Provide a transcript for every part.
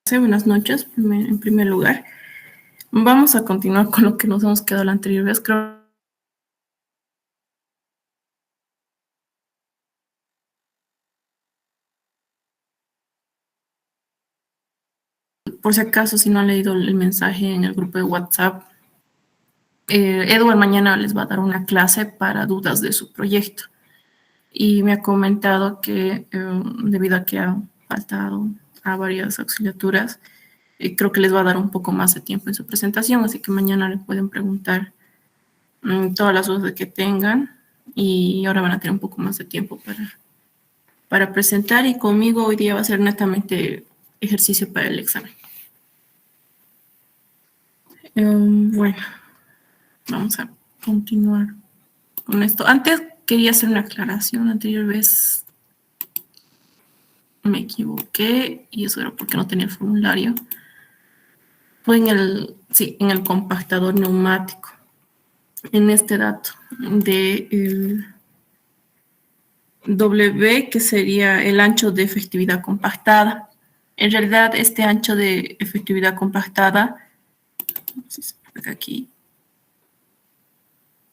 Buenas noches, en primer lugar. Vamos a continuar con lo que nos hemos quedado la anterior vez. Creo por si acaso, si no han leído el mensaje en el grupo de WhatsApp, Edward mañana les va a dar una clase para dudas de su proyecto. Y me ha comentado que debido a que ha faltado a varias auxiliaturas, creo que les va a dar un poco más de tiempo en su presentación, así que mañana le pueden preguntar todas las dudas que tengan y ahora van a tener un poco más de tiempo para presentar, y conmigo hoy día va a ser netamente ejercicio para el examen. Bueno, vamos a continuar con esto. Antes quería hacer una aclaración. La anterior vez me equivoqué y eso era porque no tenía el formulario. Fue en el compactador neumático. En este dato de el W, que sería el ancho de efectividad compactada. En realidad, este ancho de efectividad compactada, no sé si se pega aquí,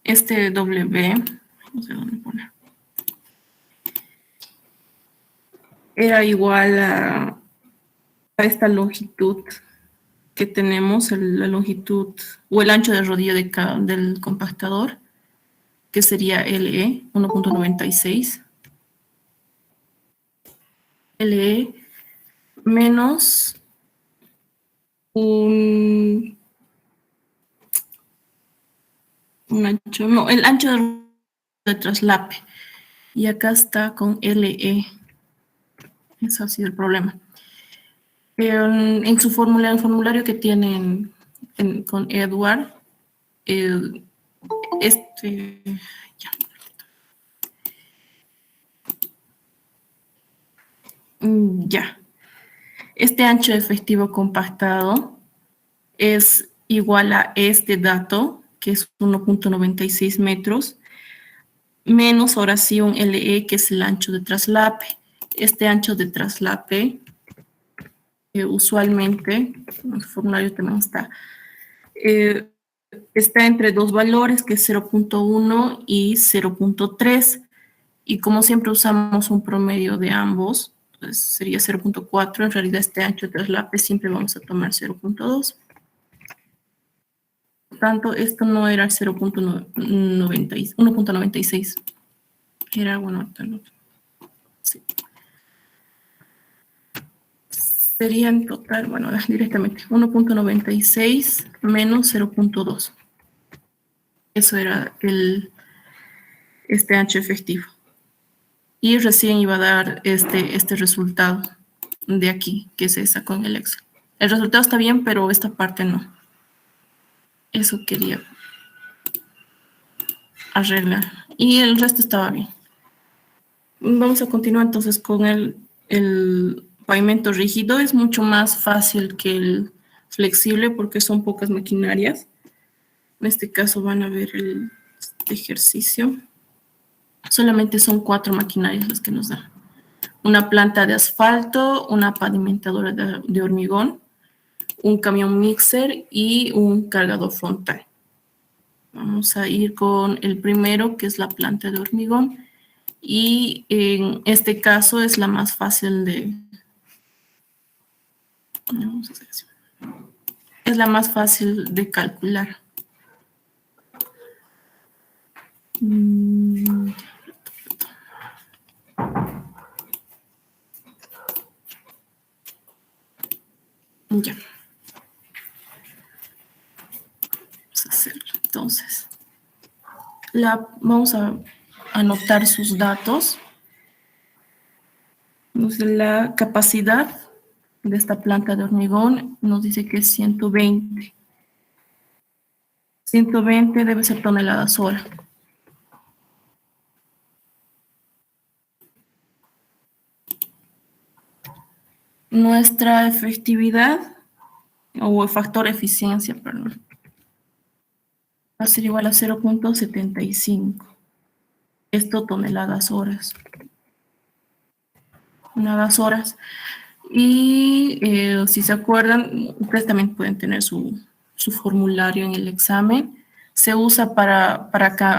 este W, no sé dónde poner, era igual a esta longitud que tenemos, la longitud o el ancho de rodillo del compactador, que sería LE 1.96. LE menos un ancho, no, el ancho de traslape. Y acá está con LE. Eso ha sido el problema. En su formulario, el formulario que tienen con Edward, ya. Ya. Este ancho efectivo compactado es igual a este dato, que es 1.96 metros, menos ahora sí un LE, que es el ancho de traslape. Este ancho de traslape, usualmente, en el formulario también está entre dos valores, que es 0.1 y 0.3. Y como siempre usamos un promedio de ambos, pues sería 0.4. En realidad este ancho de traslape siempre vamos a tomar 0.2. Por tanto, esto no era 1.96. Era, bueno, sí. Sería en total, bueno, directamente 1.96 menos 0.2. Eso era este ancho efectivo. Y recién iba a dar este resultado de aquí, que se sacó en el Excel. El resultado está bien, pero esta parte no. Eso quería arreglar. Y el resto estaba bien. Vamos a continuar entonces con el pavimento rígido. Es mucho más fácil que el flexible porque son pocas maquinarias. En este caso van a ver este ejercicio. Solamente son 4 maquinarias las que nos dan. Una planta de asfalto, una pavimentadora de hormigón, un camión mixer y un cargador frontal. Vamos a ir con el primero, que es la planta de hormigón, y en este caso es la más fácil es la más fácil de calcular. Ya. Vamos a hacerlo. Entonces, vamos a anotar sus datos. La capacidad de esta planta de hormigón nos dice que es 120. 120 debe ser toneladas hora. Nuestra efectividad o el factor eficiencia, perdón, va a ser igual a 0.75. Esto toneladas horas. Toneladas horas. Y Y si se acuerdan, ustedes también pueden tener su formulario en el examen. Se usa para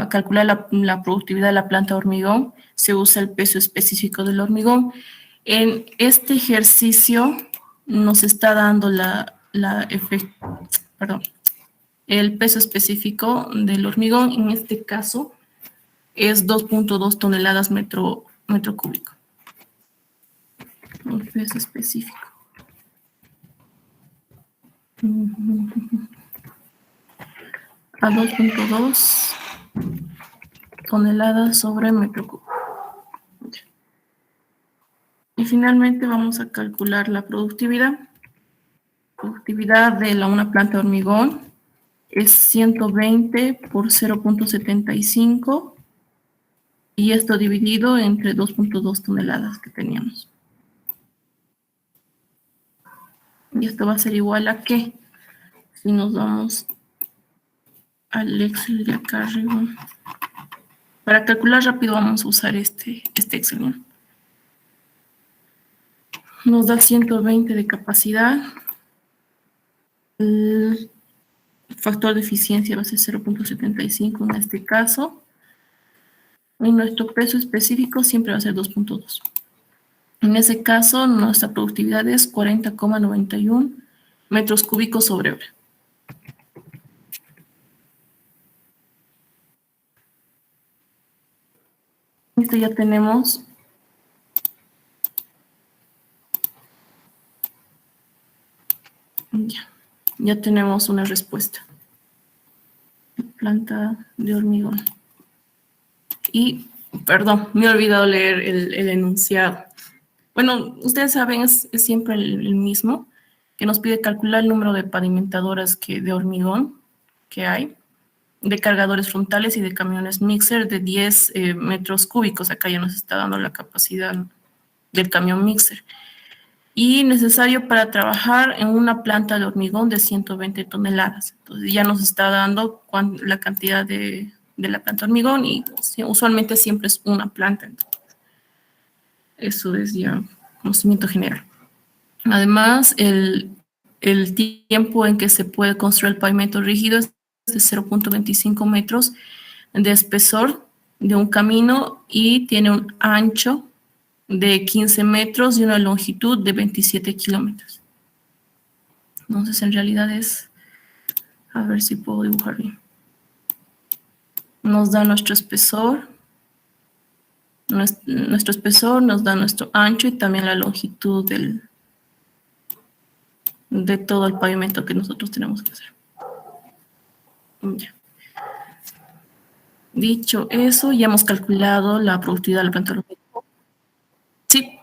calcular la productividad de la planta de hormigón, se usa el peso específico del hormigón. En este ejercicio nos está dando perdón, el peso específico del hormigón, en este caso, es 2.2 toneladas metro cúbico. El peso específico. A 2.2 toneladas sobre metro cúbico. Y finalmente vamos a calcular la productividad. Productividad de una planta de hormigón es 120 por 0.75 y esto dividido entre 2.2 toneladas que teníamos. Y esto va a ser igual a ¿qué? Si nos vamos al Excel de acá arriba. Para calcular rápido vamos a usar este Excel, ¿no? Nos da 120 de capacidad. El factor de eficiencia va a ser 0.75 en este caso. Y nuestro peso específico siempre va a ser 2.2. En ese caso, nuestra productividad es 40,91 metros cúbicos sobre hora. Esto ya tenemos. Ya tenemos una respuesta. Planta de hormigón. Y, perdón, me he olvidado leer el enunciado. Bueno, ustedes saben, es siempre el mismo, que nos pide calcular el número de pavimentadoras de hormigón que hay, de cargadores frontales y de camiones mixer de 10 metros cúbicos. Acá ya nos está dando la capacidad del camión mixer. Y necesario para trabajar en una planta de hormigón de 120 toneladas. Entonces ya nos está dando la cantidad de la planta de hormigón y usualmente siempre es una planta. Entonces, eso es ya conocimiento general. Además, el tiempo en que se puede construir el pavimento rígido es de 0.25 metros de espesor de un camino y tiene un ancho de 15 metros y una longitud de 27 kilómetros. Entonces, en realidad es, a ver si puedo dibujar bien. Nos da nuestro espesor, nos da nuestro ancho y también la longitud de todo el pavimento que nosotros tenemos que hacer. Ya. Dicho eso, ya hemos calculado la productividad de la planta hormigón. Sí.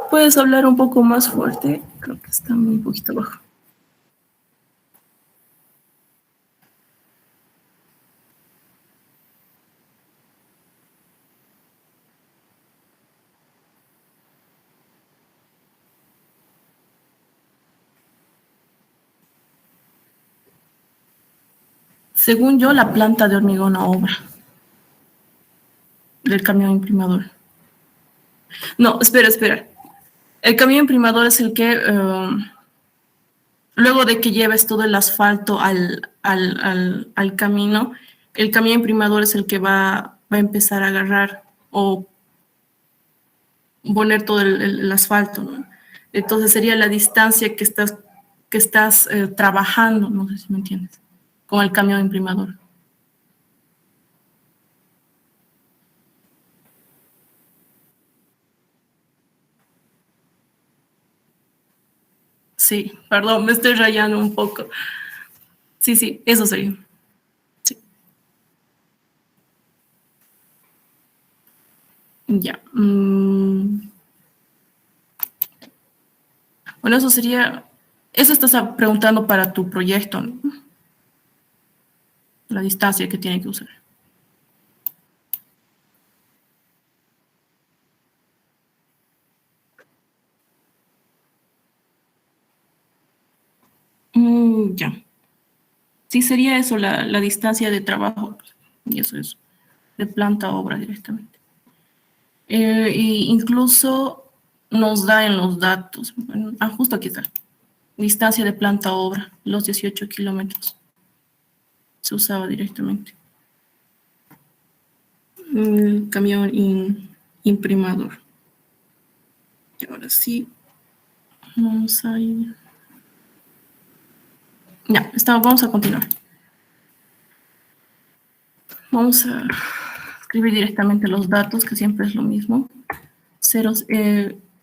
¿Puedes hablar un poco más fuerte? Creo que está un poquito bajo. Según yo, la planta de hormigón a obra del camión imprimador. No, espera. El camión imprimador es el que, luego de que lleves todo el asfalto al camino, el camión imprimador es el que va a empezar a agarrar o poner todo el asfalto, ¿no? Entonces sería la distancia que estás trabajando, no sé si me entiendes, con el camión imprimador. Sí, perdón, me estoy rayando un poco. Sí, eso sería. Sí. Ya. Bueno, eso estás preguntando para tu proyecto, ¿no? La distancia que tiene que usar. Ya. Sí, sería eso, la distancia de trabajo. Y eso es de planta a obra directamente. Y incluso nos da en los datos. Justo aquí está. Distancia de planta a obra, los 18 kilómetros. Se usaba directamente. El camión imprimador. Y ahora sí, vamos a ir. Ya, vamos a continuar. Vamos a escribir directamente los datos, que siempre es lo mismo.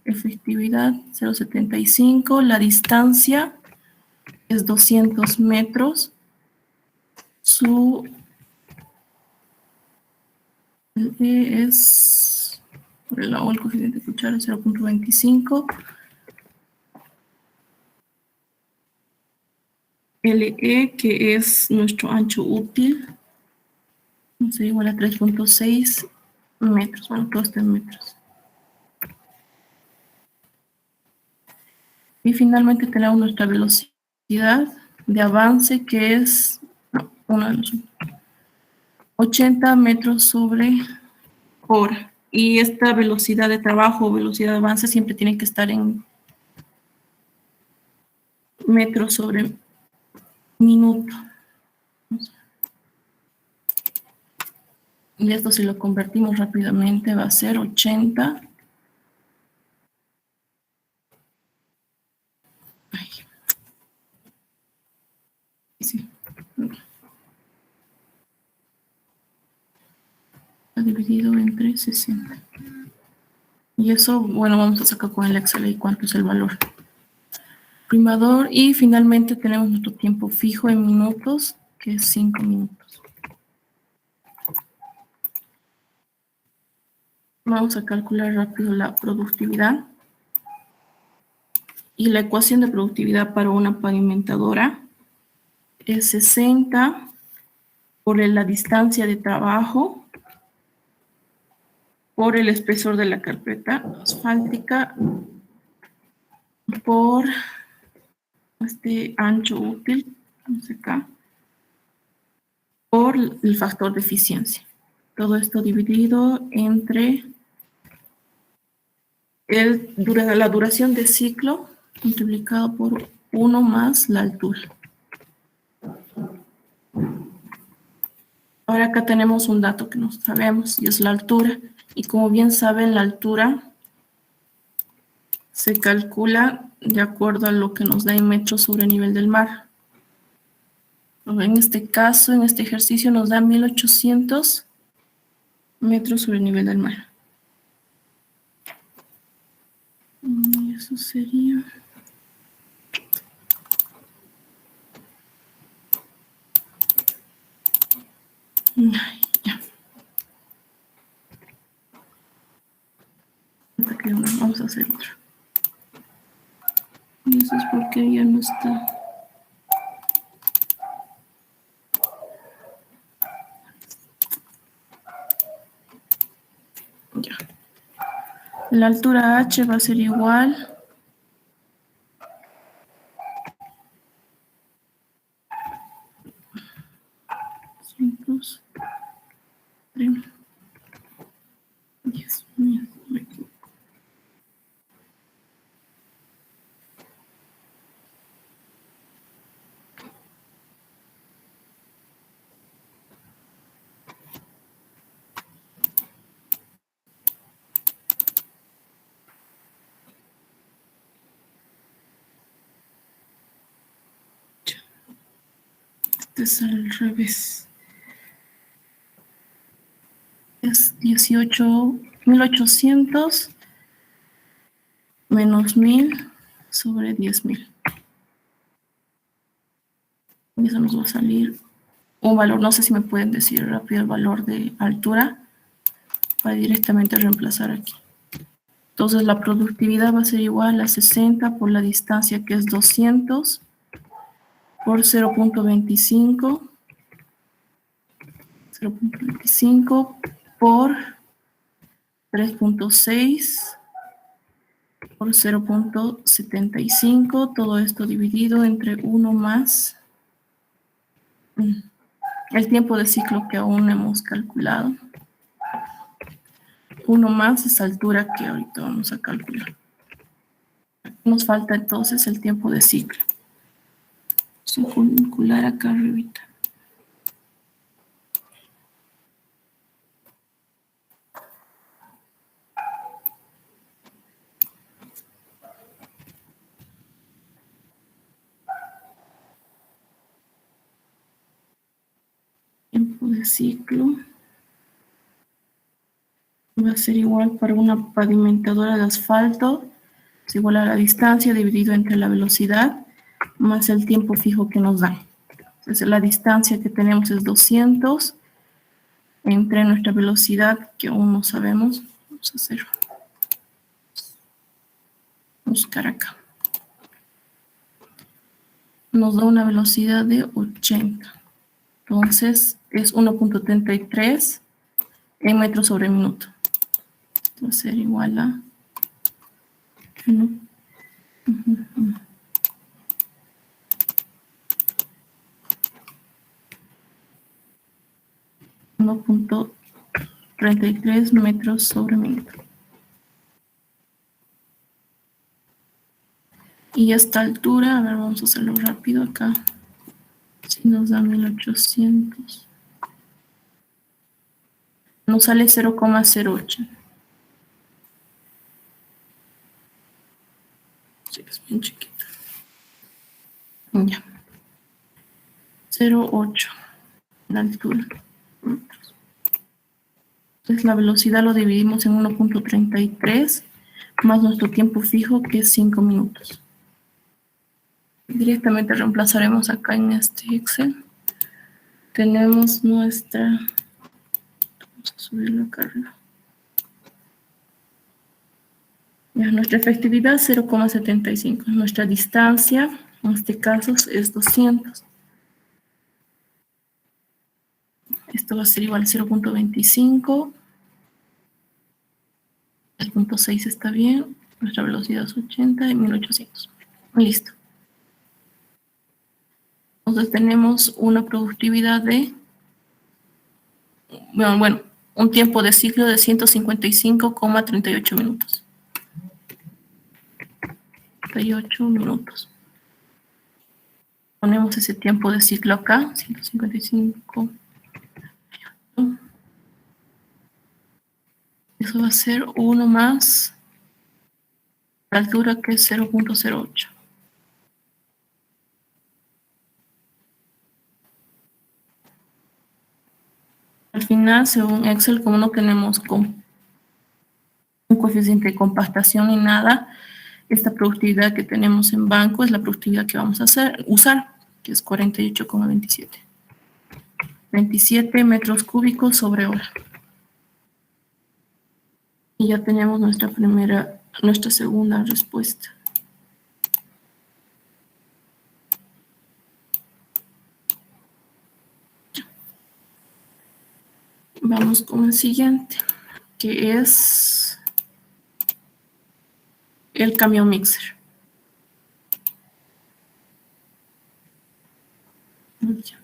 Efectividad 0,75. La distancia es 200 metros. Su E es, por el lado, el coeficiente de cuchara 0,25. LE, que es nuestro ancho útil, es igual a 3,6 metros. Bueno, todo está en metros. Y finalmente tenemos nuestra velocidad de avance, que es 80 metros sobre hora. Y esta velocidad de trabajo o velocidad de avance siempre tiene que estar en metros sobre minuto. Y esto, si lo convertimos rápidamente, va a ser 80. Ay. Sí. Está dividido entre 60. Y eso, bueno, vamos a sacar con el Excel y cuánto es el valor. Primador, y finalmente tenemos nuestro tiempo fijo en minutos, que es 5 minutos. Vamos a calcular rápido la productividad. Y la ecuación de productividad para una pavimentadora es 60 por la distancia de trabajo por el espesor de la carpeta asfáltica por este ancho útil, vamos acá, por el factor de eficiencia. Todo esto dividido entre la duración de ciclo multiplicado por 1 más la altura. Ahora acá tenemos un dato que no sabemos y es la altura. Y como bien saben, la altura se calcula de acuerdo a lo que nos da en metros sobre el nivel del mar. En este caso, en este ejercicio, nos da 1800 metros sobre el nivel del mar. Y eso sería... Ay, ya. Vamos a hacer otro. Y eso es porque ya no está. Ya. La altura h va a ser igual Dios mío, me equivoco. Este es al revés. Es 1800 menos 1000 sobre 10.000. Y eso nos va a salir un valor, no sé si me pueden decir rápido el valor de altura para directamente reemplazar aquí. Entonces la productividad va a ser igual a 60 por la distancia, que es 200 por 0.25 por 3.6 por 0.75, todo esto dividido entre 1 más el tiempo de ciclo que aún no hemos calculado. 1 más esa altura que ahorita vamos a calcular. Nos falta entonces el tiempo de ciclo. Vamos a calcular acá arribita. Tiempo de ciclo va a ser igual para una pavimentadora de asfalto, es igual a la distancia dividido entre la velocidad más el tiempo fijo que nos da. Entonces la distancia que tenemos es 200 entre nuestra velocidad que aún no sabemos. Vamos a hacer, buscar acá. Nos da una velocidad de 80. Entonces es 1.33 en metros sobre minuto. Esto va a ser igual a 1.33 metros sobre minuto. Y a esta altura, a ver, vamos a hacerlo rápido acá. Si nos da 1800. Nos sale 0,08. Sí, es bien chiquito. Ya. 0,8 la altura. Entonces la velocidad lo dividimos en 1.33 más nuestro tiempo fijo que es 5 minutos. Directamente reemplazaremos acá en este Excel. Tenemos nuestra... Vamos a subirlo acá arriba. Ya, nuestra efectividad 0,75. Nuestra distancia, en este caso, es 200. Esto va a ser igual a 0.25. El punto 6 está bien. Nuestra velocidad es 80 y 1800. Listo. Entonces tenemos una productividad de... Bueno, un tiempo de ciclo de 155,38 minutos. 38 minutos. Ponemos ese tiempo de ciclo acá, 155. Eso va a ser 1 más la altura que es 0.08. Al final, según Excel, como no tenemos un coeficiente de compactación ni nada, esta productividad que tenemos en banco es la productividad que vamos a usar, que es 48,27. 27 metros cúbicos sobre hora. Y ya tenemos nuestra segunda respuesta. Vamos con el siguiente, que es el camión mixer. Mixer.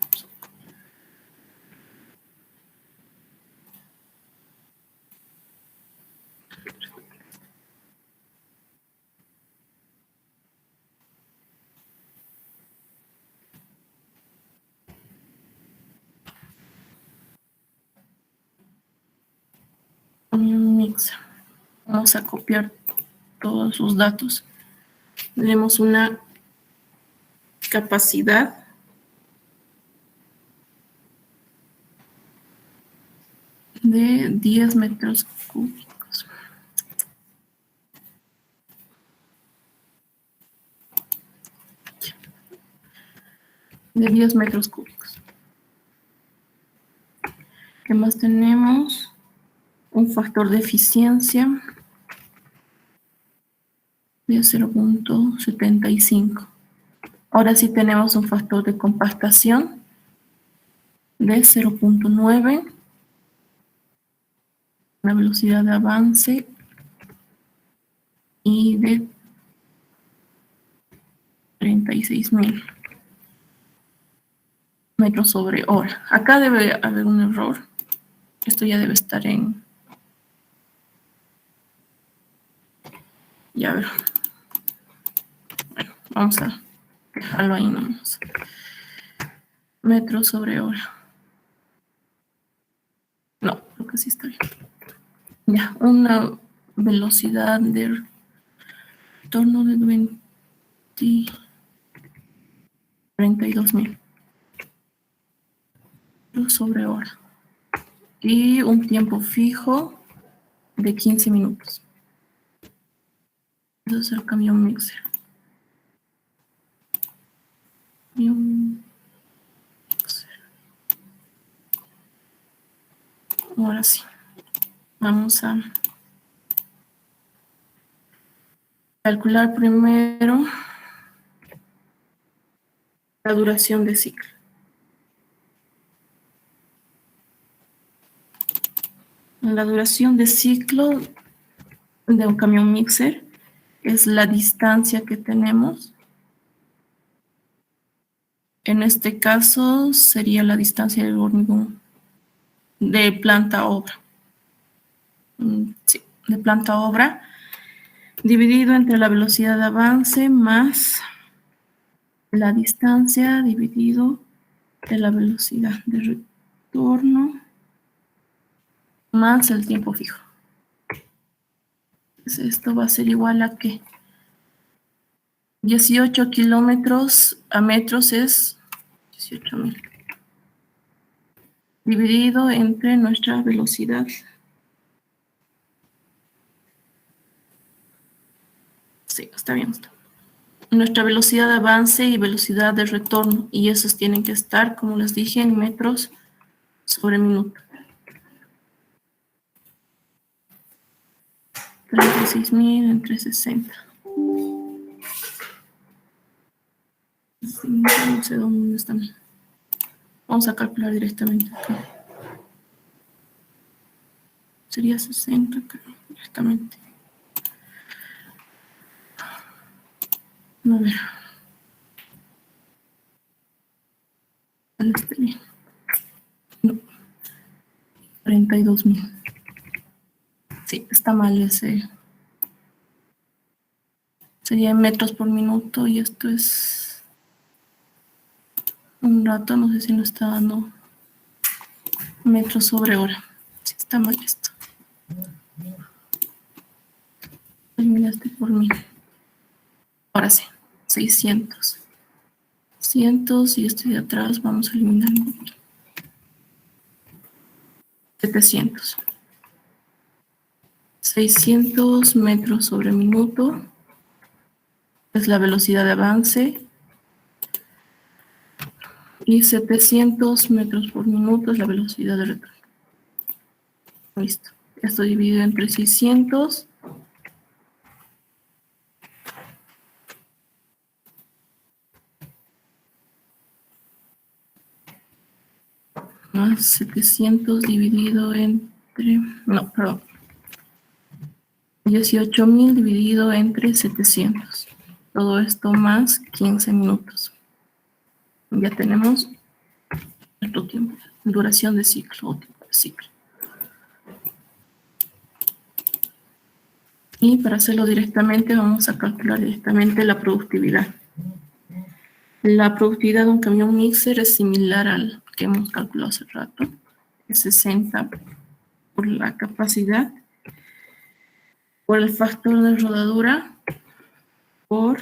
Vamos a copiar todos sus datos. Tenemos una capacidad de 10 metros cúbicos. De 10 metros cúbicos. ¿Qué más tenemos? Un factor de eficiencia de 0.75. Ahora sí tenemos un factor de compactación de 0.9. Una velocidad de avance y de 36.000 metros sobre hora. Acá debe haber un error. Esto ya debe estar en... Ya ver. Bueno, vamos a dejarlo ahí nomás. Metros sobre hora. No, creo que sí está bien. Ya, una velocidad de retorno de 42.000 sobre hora. Y un tiempo fijo de 15 minutos. Eso es el camión mixer. Ahora sí. Vamos a calcular primero la duración de ciclo. La duración de ciclo de un camión mixer es la distancia que tenemos. En este caso sería la distancia del hormigón de planta a obra. Sí, de planta a obra, dividido entre la velocidad de avance más la distancia dividido de la velocidad de retorno más el tiempo fijo. Entonces esto va a ser igual a que 18 kilómetros a metros es 18.000 dividido entre nuestra velocidad. Sí, está bien. Nuestra velocidad de avance y velocidad de retorno, y esos tienen que estar, como les dije, en metros sobre minuto. 36.000 entre 60. No sé dónde están. Vamos a calcular directamente acá. Sería 60 acá, directamente. A ver. Este bien. No. 42.000. Sí, está mal ese. Sería en metros por minuto y esto es un rato, no sé si nos está dando metros sobre hora. Sí, está mal esto. Terminaste por 1000. Ahora sí, 600. 600 y esto de atrás vamos a eliminar 700. 600 metros sobre minuto es la velocidad de avance y 700 metros por minuto es la velocidad de retorno. Listo. Esto dividido entre 600 más 700 dividido entre... No, perdón. 18.000 dividido entre 700. Todo esto más 15 minutos. Ya tenemos nuestro tiempo, duración de ciclo o tiempo de ciclo. Y para hacerlo directamente vamos a calcular directamente la productividad. La productividad de un camión mixer es similar al que hemos calculado hace rato. Es 60 por la capacidad, por el factor de rodadura, por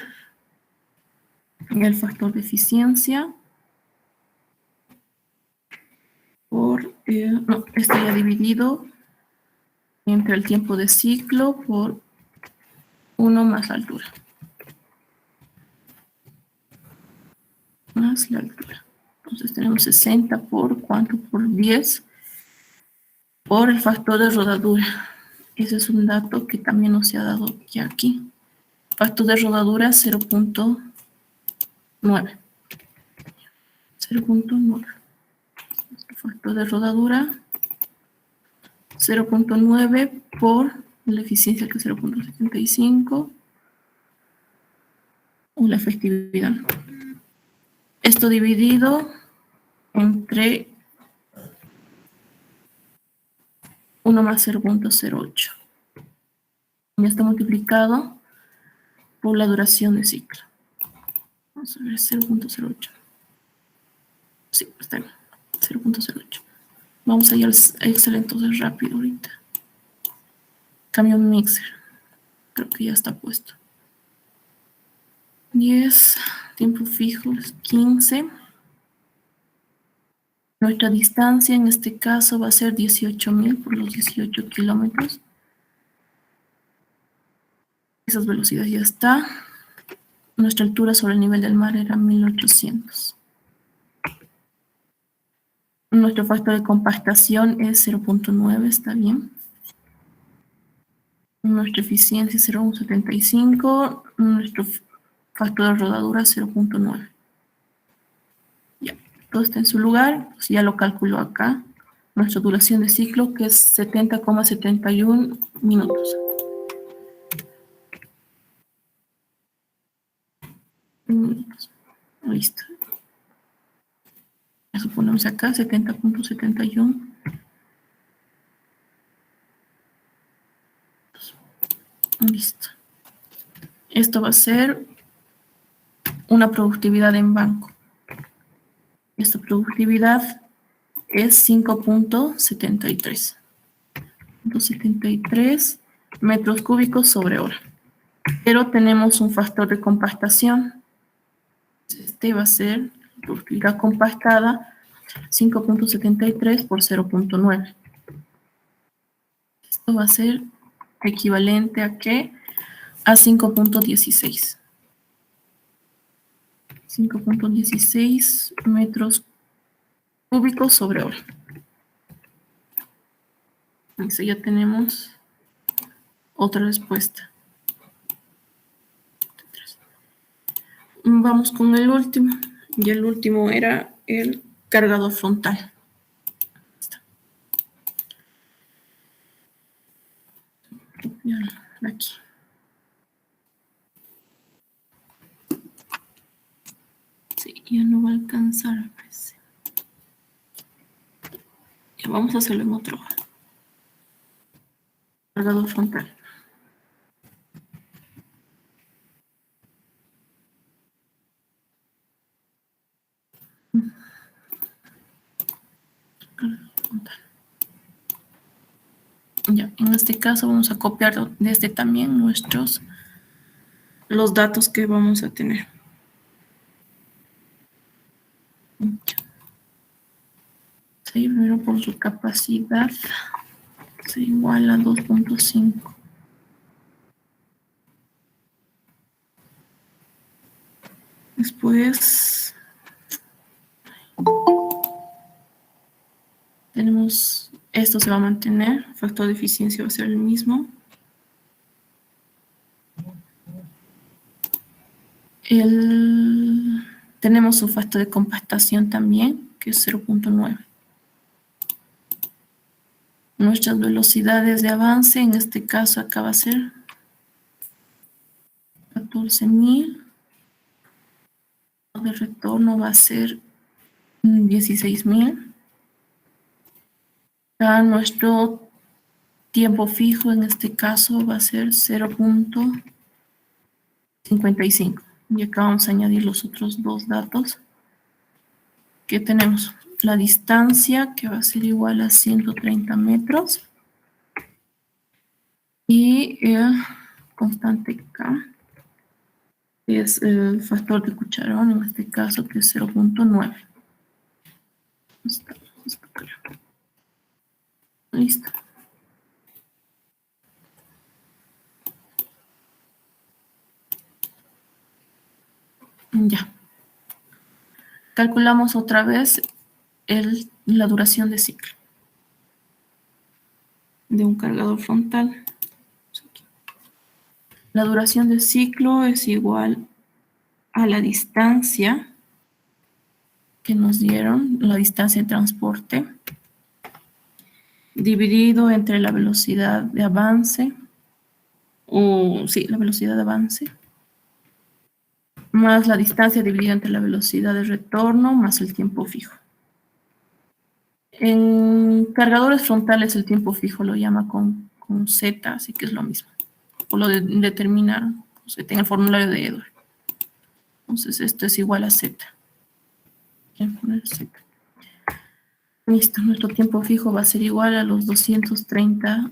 el factor de eficiencia, por, esto ya dividido entre el tiempo de ciclo por 1 más la altura. Más la altura. Entonces tenemos 60 por ¿cuánto? Por 10 por el factor de rodadura. Ese es un dato que también nos se ha dado ya aquí. Factor de rodadura 0.9. 0.9. Factor de rodadura 0.9 por la eficiencia que es 0.75 o la efectividad. Esto dividido entre 1 más 0.08. Ya está multiplicado por la duración de ciclo. Vamos a ver, 0.08. Sí, está bien, 0.08. Vamos a ir al Excel entonces rápido ahorita. Cambio mixer. Creo que ya está puesto. 10, tiempo fijo es 15. Nuestra distancia en este caso va a ser 18.000 por los 18 kilómetros. Esas velocidades ya está. Nuestra altura sobre el nivel del mar era 1800. Nuestro factor de compactación es 0.9, está bien. Nuestra eficiencia es 0.75. Nuestro factor de rodadura es 0.9. Ya, todo está en su lugar. Pues ya lo calculo acá. Nuestra duración de ciclo que es 70,71 minutos. Listo. Eso ponemos acá, 70,71. Listo. Esto va a ser una productividad en banco. Esta productividad es 5.73. 73 metros cúbicos sobre hora. Pero tenemos un factor de compactación. Este va a ser productividad compactada 5.73 por 0.9. Esto va a ser equivalente a ¿qué? A 5.16. 5.16 metros cúbicos sobre hora. Eso ya tenemos otra respuesta. Vamos con el último. Y el último era el cargador frontal. Aquí. Sí, ya no va a alcanzar, parece. Ya vamos a hacerlo en otro. Cargador frontal. Ya, en este caso vamos a copiar desde también los datos que vamos a tener. Sí, primero por su capacidad se iguala a 2.5. Después tenemos, esto se va a mantener, el factor de eficiencia va a ser el mismo. Tenemos un factor de compactación también, que es 0.9. Nuestras velocidades de avance, en este caso acá va a ser 14.000. De retorno va a ser 16.000. Nuestro tiempo fijo en este caso va a ser 0.55. Y acá vamos a añadir los otros dos datos que tenemos. La distancia que va a ser igual a 130 metros. Y el constante K, que es el factor de cucharón, en este caso que es 0.9. Listo. Ya. Calculamos otra vez la duración de ciclo de un cargador frontal. La duración de ciclo es igual a la distancia que nos dieron, la distancia de transporte, dividido entre la velocidad de avance o sí, la velocidad de avance, más la distancia dividida entre la velocidad de retorno, más el tiempo fijo. En cargadores frontales el tiempo fijo lo llama con Z, así que es lo mismo. O lo determina en el formulario de Edward. Entonces esto es igual a Z. Voy a poner Z. Listo, nuestro tiempo fijo va a ser igual a los 130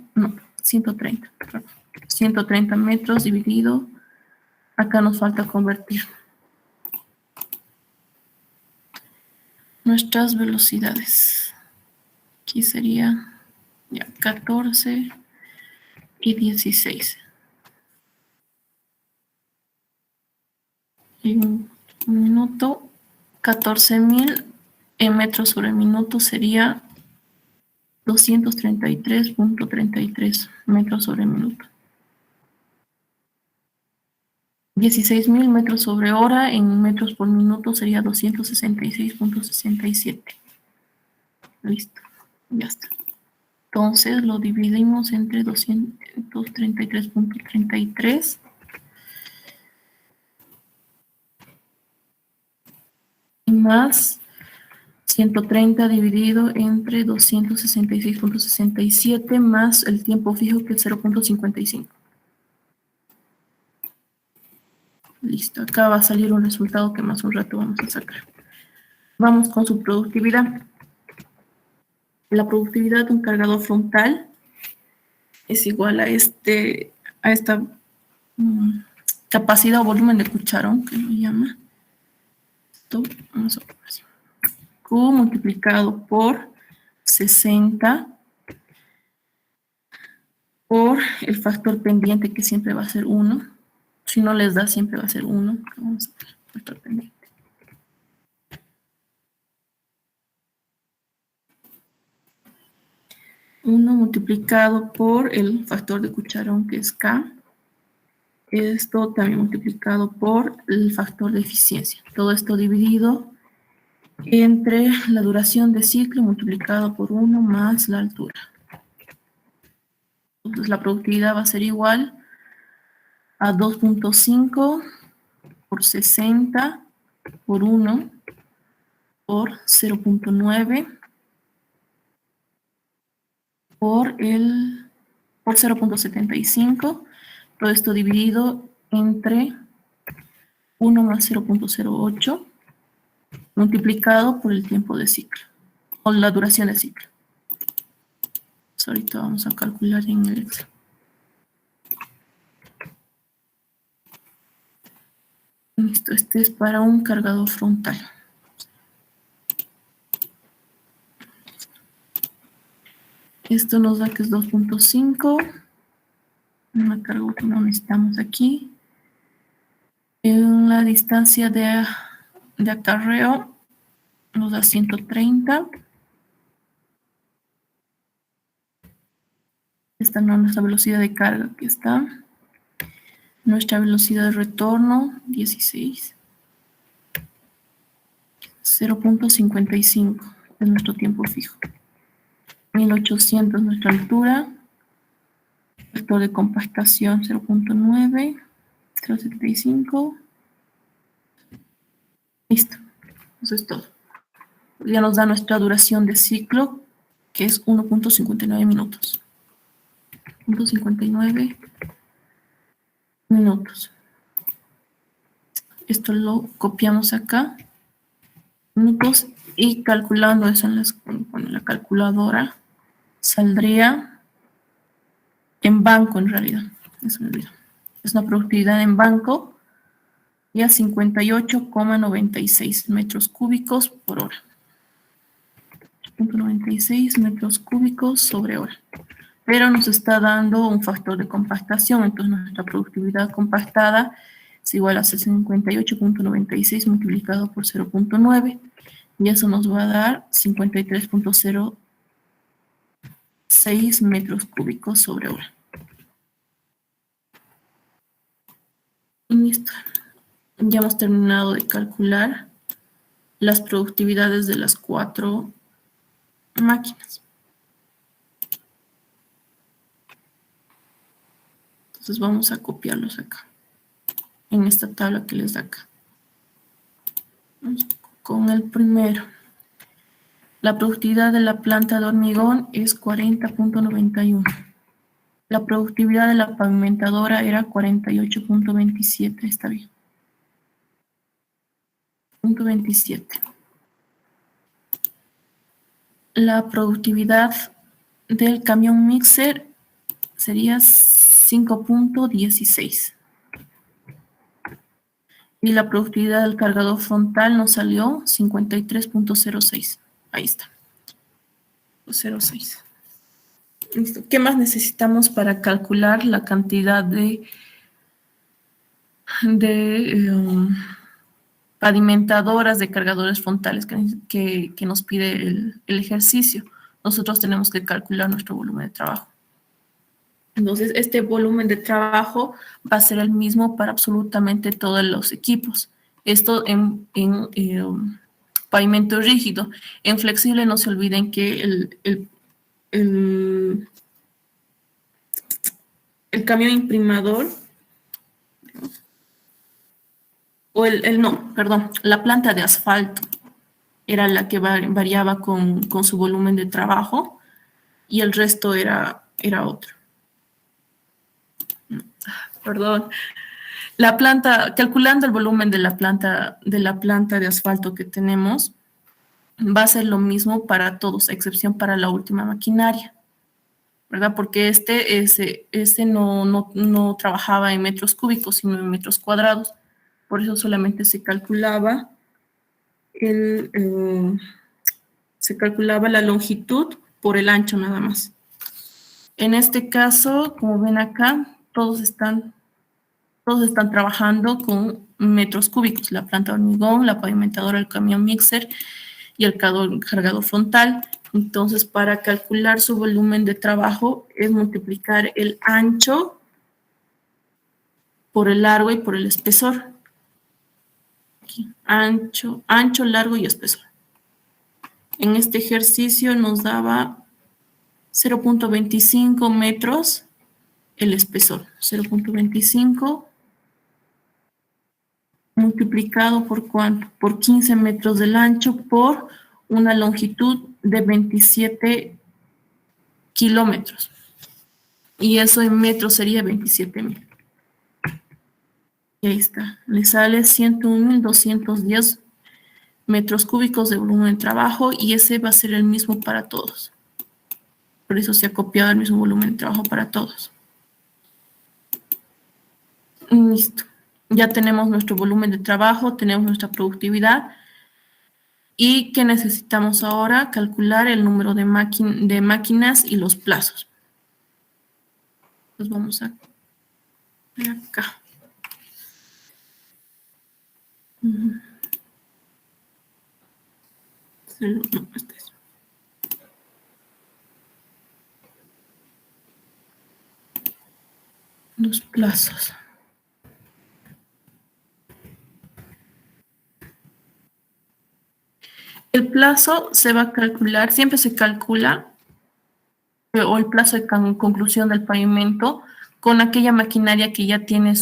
metros dividido. Acá nos falta convertir nuestras velocidades. Aquí sería ya 14 y 16. En un minuto, 14.000 en metros sobre minuto sería 233.33 metros sobre minuto. 16.000 metros sobre hora en metros por minuto sería 266.67. Listo, ya está. Entonces lo dividimos entre 233.33 y más 130 dividido entre 266.67 más el tiempo fijo que es 0.55. Listo, acá va a salir un resultado que más un rato vamos a sacar. Vamos con su productividad. La productividad de un cargador frontal es igual a esta capacidad o volumen de cucharón, que lo llama. Esto, vamos a poner así. Q multiplicado por 60 por el factor pendiente, que siempre va a ser 1. Si no les da, siempre va a ser 1. Vamos a ver, factor pendiente. 1 multiplicado por el factor de cucharón, que es K. Esto también multiplicado por el factor de eficiencia. Todo esto dividido entre la duración de ciclo multiplicado por 1 más la altura. Entonces la productividad va a ser igual a 2.5 por 60 por 1 por 0.9 por 0.75. Todo esto dividido entre 1 más 0.08 multiplicado por el tiempo de ciclo o la duración de ciclo. Pues ahorita vamos a calcular en el Excel. Listo, este es para un cargador frontal. Esto nos da que es 2.5. Una carga que no necesitamos aquí. En la distancia de acarreo nos da 130. Esta no es nuestra velocidad de carga, aquí está. Nuestra velocidad de retorno, 16. 0.55 es nuestro tiempo fijo. 1800 nuestra altura. Factor de compactación 0.9. 0.75. Listo. Eso es todo. Ya nos da nuestra duración de ciclo, que es 1.59 minutos. 1.59 minutos. Esto lo copiamos acá. Minutos y calculando eso con la calculadora saldría en banco en realidad. Eso me olvidó. Es una productividad en banco y a 58,96 metros cúbicos por hora. 96 metros cúbicos sobre hora. Pero nos está dando un factor de compactación, entonces nuestra productividad compactada es igual a 58.96 multiplicado por 0.9 y eso nos va a dar 53.06 metros cúbicos sobre hora. Y listo. Ya hemos terminado de calcular las productividades de las 4 máquinas. Entonces vamos a copiarlos acá, en esta tabla que les da acá. Vamos con el primero. La productividad de la planta de hormigón es 40.91. La productividad de la pavimentadora era 48.27, está bien. 27. La productividad del camión mixer sería 5.16. Y la productividad del cargador frontal nos salió 53.06. Ahí está. 0.6. Listo. ¿Qué más necesitamos para calcular la cantidad de pavimentadoras de cargadores frontales que nos pide el ejercicio? Nosotros tenemos que calcular nuestro volumen de trabajo. Entonces, este volumen de trabajo va a ser el mismo para absolutamente todos los equipos. Esto en pavimento rígido. En flexible no se olviden que el camión imprimador, o la planta de asfalto era la que variaba con su volumen de trabajo y el resto era otro. Perdón. La planta, calculando el volumen de la planta de asfalto que tenemos, va a ser lo mismo para todos, a excepción para la última maquinaria, ¿verdad? Porque este no trabajaba en metros cúbicos, sino en metros cuadrados. Por eso solamente se calculaba la longitud por el ancho nada más. En este caso, como ven acá, todos están trabajando con metros cúbicos, la planta de hormigón, la pavimentadora, el camión mixer y el cargador frontal. Entonces, para calcular su volumen de trabajo es multiplicar el ancho por el largo y por el espesor. Aquí, ancho, largo y espesor. En este ejercicio nos daba 0.25 metros el espesor. 0.25 multiplicado por ¿cuánto? Por 15 metros del ancho por una longitud de 27 kilómetros. Y eso en metros sería 27.000. Y ahí está. Le sale 101.210 metros cúbicos de volumen de trabajo y ese va a ser el mismo para todos. Por eso se ha copiado el mismo volumen de trabajo para todos. Listo. Ya tenemos nuestro volumen de trabajo, tenemos nuestra productividad. ¿Y qué necesitamos ahora? Calcular el número de máquinas y los plazos. Pues vamos a ver acá. No, este es. Los plazos. El plazo se va a calcular, siempre se calcula, o el plazo de conclusión del pavimento, con aquella maquinaria que ya tiene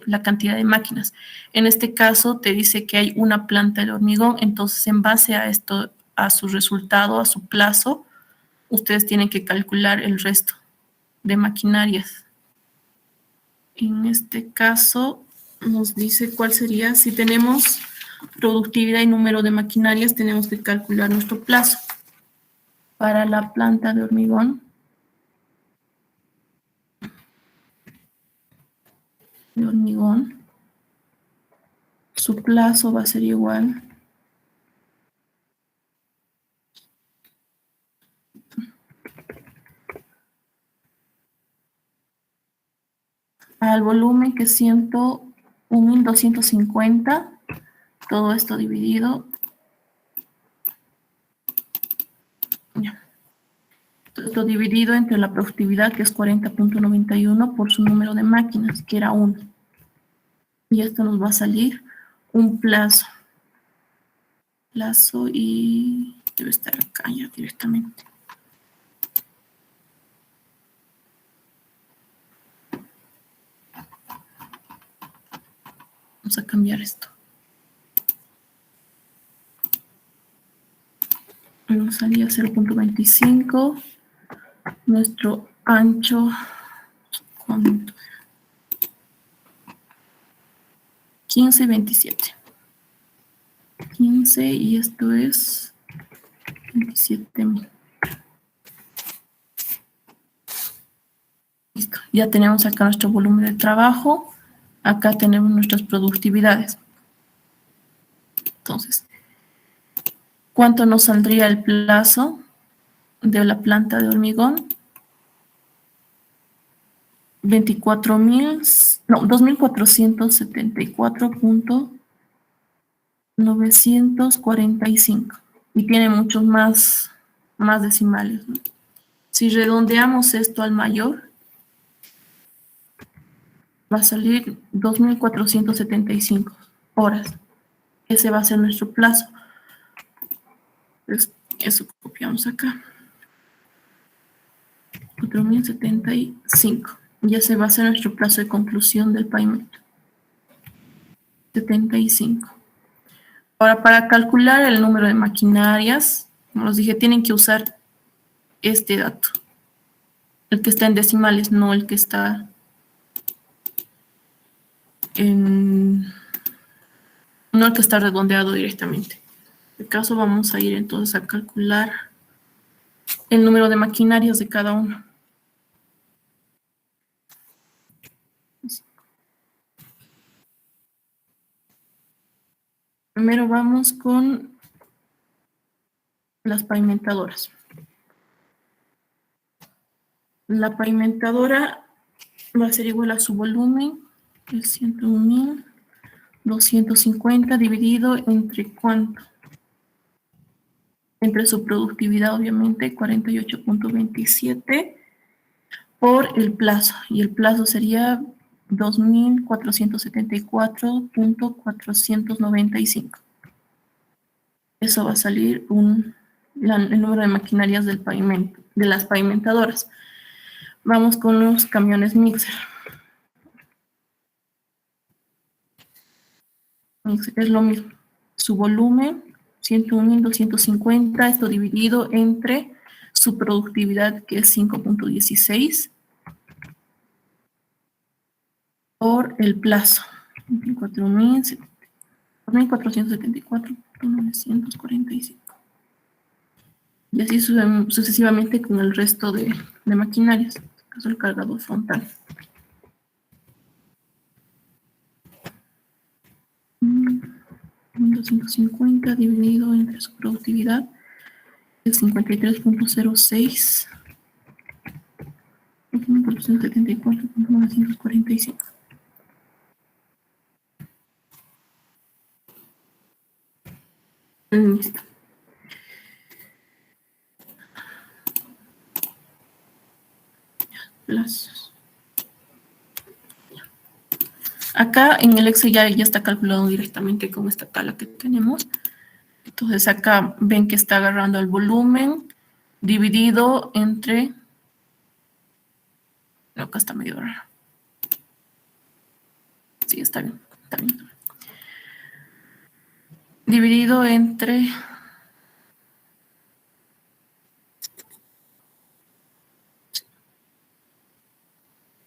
la cantidad de máquinas. En este caso te dice que hay una planta de hormigón, entonces en base a esto, a su resultado, a su plazo, ustedes tienen que calcular el resto de maquinarias. En este caso nos dice cuál sería, si tenemos productividad y número de maquinarias, tenemos que calcular nuestro plazo. Para la planta de hormigón, su plazo va a ser igual al volumen, que es 101.250, todo esto dividido. Todo dividido entre la productividad, que es 40.91, por su número de máquinas, que era 1. Y esto nos va a salir un plazo. Y debe estar acá ya directamente. Vamos a cambiar esto. Nos salía 0.25. Nuestro ancho, ¿cuánto? 15.27. 15 y esto es 27.000. Listo. Ya tenemos acá nuestro volumen de trabajo. Acá tenemos nuestras productividades. Entonces, ¿cuánto nos saldría el plazo de la planta de hormigón? 2.474.945. Y tiene muchos más decimales, ¿no? Si redondeamos esto al mayor, va a salir 2.475 horas. Ese va a ser nuestro plazo. Entonces, eso copiamos acá. 4.075. Y ese va a ser nuestro plazo de conclusión del pavimento. 75. Ahora, para calcular el número de maquinarias, como les dije, tienen que usar este dato. El que está en decimales, no el que está no el que está redondeado directamente. En este caso vamos a ir entonces a calcular el número de maquinarias de cada uno. Primero vamos con las pavimentadoras. La pavimentadora va a ser igual a su volumen, que es 101.250 dividido entre ¿cuánto? Entre su productividad, obviamente, 48.27 por el plazo. Y el plazo sería 2.474.495. Eso va a salir el número de maquinarias del pavimento, de las pavimentadoras. Vamos con los camiones mixer. Es lo mismo. Su volumen, 101.250, esto dividido entre su productividad, que es 5.16, por el plazo, 4.474.945. Y así sucesivamente con el resto de maquinarias, en este caso el cargador frontal. Mm, 250 dividido entre su productividad es 53.06, 474.945. Listo. Plazos. Acá en el Excel ya está calculado directamente con esta tabla que tenemos. Entonces acá ven que está agarrando el volumen dividido entre... No, acá está medio raro. Sí, está bien, está bien. Dividido entre...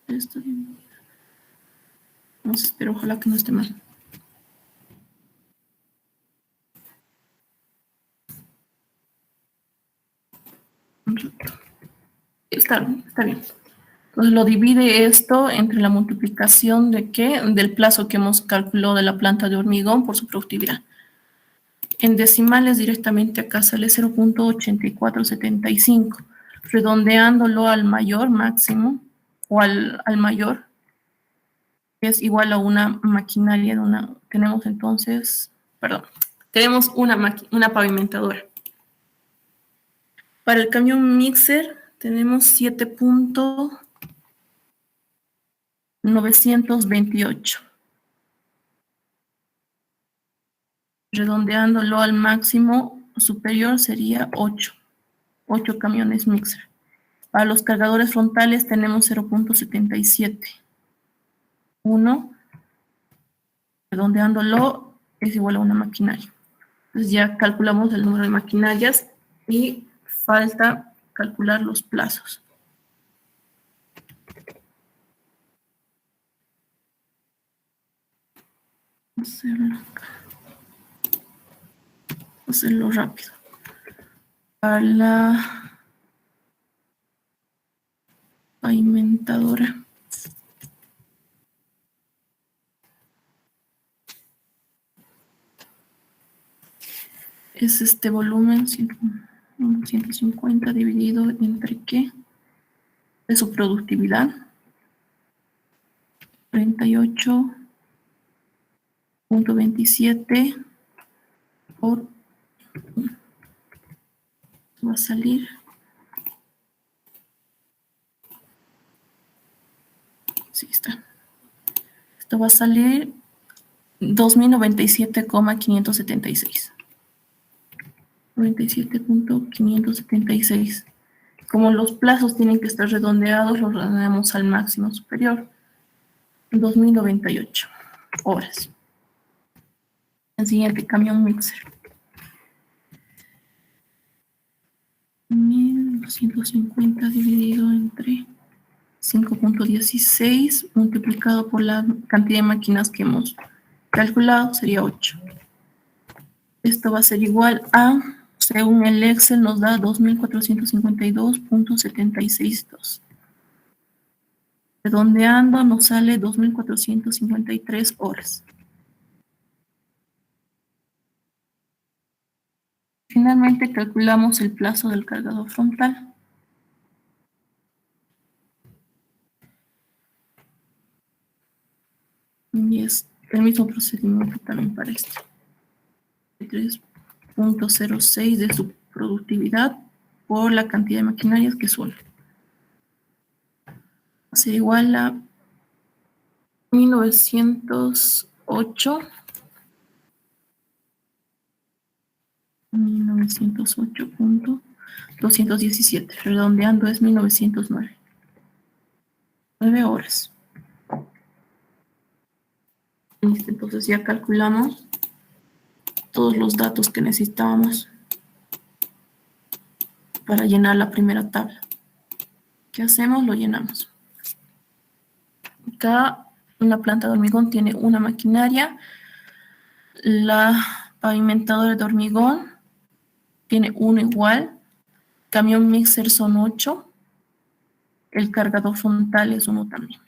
Esto dividido. Vamos a esperar, ojalá que no esté mal. Está bien, está bien. Entonces lo divide esto entre la multiplicación de ¿qué? Del plazo que hemos calculado de la planta de hormigón por su productividad. En decimales directamente acá sale 0.8475. Redondeándolo al mayor máximo o al mayor, es igual a una maquinaria de una... Tenemos entonces, perdón, tenemos una pavimentadora. Para el camión mixer tenemos 7.928. Redondeándolo al máximo superior sería 8 camiones mixer. Para los cargadores frontales tenemos 0.77. 1 redondeándolo es igual a una maquinaria. Entonces ya calculamos el número de maquinarias y falta calcular los plazos. Hacerlo rápido. Para la pavimentadora. Es este volumen 150 dividido entre ¿qué? De su productividad. 38.27 por... va a salir... Sí está. Esto va a salir 2097,576. 97.576. Como los plazos tienen que estar redondeados, los redondeamos al máximo superior. 2098 horas. El siguiente, camión mixer. 1250 dividido entre 5.16 multiplicado por la cantidad de máquinas que hemos calculado sería 8. Esto va a ser igual a, según el Excel, nos da 2452.762. Redondeando nos sale 2453 horas. Finalmente calculamos el plazo del cargador frontal. Y es el mismo procedimiento también para este. 3.06 de su productividad por la cantidad de maquinarias que son. Va a ser igual a 1908.217. Redondeando es 1909. 9 horas. Listo, entonces ya calculamos todos los datos que necesitábamos para llenar la primera tabla. ¿Qué hacemos? Lo llenamos. Acá una planta de hormigón tiene una maquinaria. La pavimentadora de hormigón tiene uno igual. Camión mixer son 8. El cargador frontal es 1 también.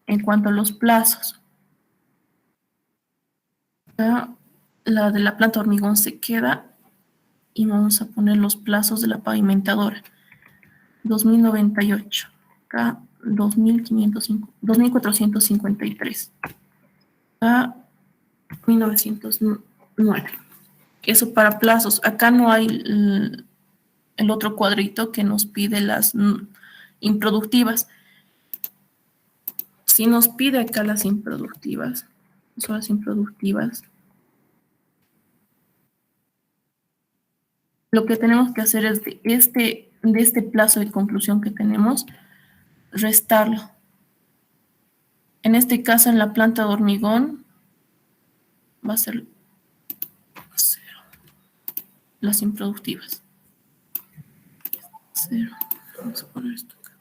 En cuanto a los plazos, acá la de la planta de hormigón se queda y vamos a poner los plazos de la pavimentadora. 2098. Acá 2453. Acá 1909. Eso para plazos. Acá no hay el otro cuadrito que nos pide las improductivas. Si nos pide acá las improductivas, son las improductivas, lo que tenemos que hacer es de este plazo de conclusión que tenemos, restarlo. En este caso, en la planta de hormigón, va a ser 0. Las improductivas. 0. Vamos a poner esto acá.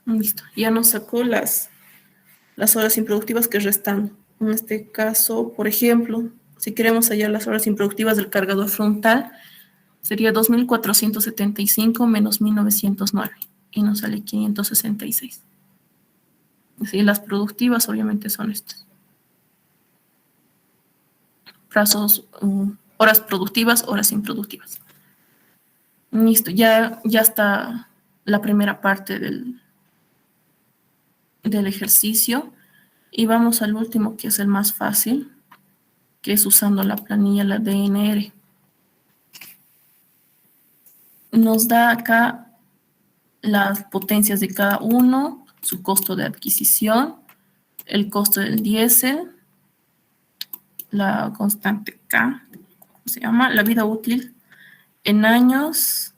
Listo. Ya nos sacó las horas improductivas que restan. En este caso, por ejemplo, si queremos hallar las horas improductivas del cargador frontal, sería 2475 menos 1909 y nos sale 566. Y las productivas obviamente son estas. Plazos, horas productivas, horas improductivas. Listo, ya está la primera parte del ejercicio y vamos al último, que es el más fácil, que es usando la planilla, la DNR. Nos da acá las potencias de cada uno, su costo de adquisición, el costo del diésel, la constante K, ¿cómo se llama? La vida útil en años,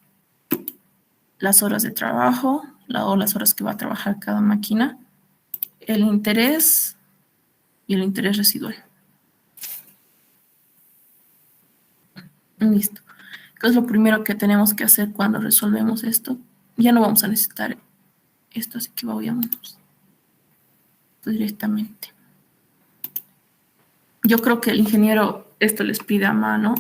las horas de trabajo, o las horas que va a trabajar cada máquina, el interés y el interés residual. Listo. ¿Qué es lo primero que tenemos que hacer cuando resolvemos esto? Ya no vamos a necesitar esto, así que vayamos directamente. Yo creo que el ingeniero esto les pide a mano.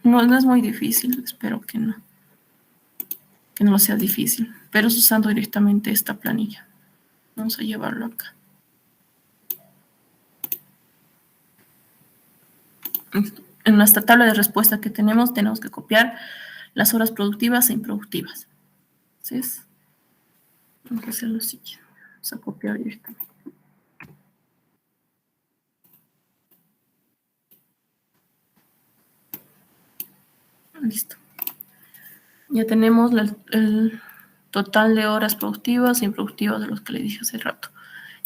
No, no es muy difícil, espero que no sea difícil, pero es usando directamente esta planilla. Vamos a llevarlo acá. En nuestra tabla de respuesta que tenemos que copiar las horas productivas e improductivas. Entonces, vamos a hacer lo siguiente. Vamos a copiar directamente. Listo. Ya tenemos el total de horas productivas e improductivas de los que le dije hace rato.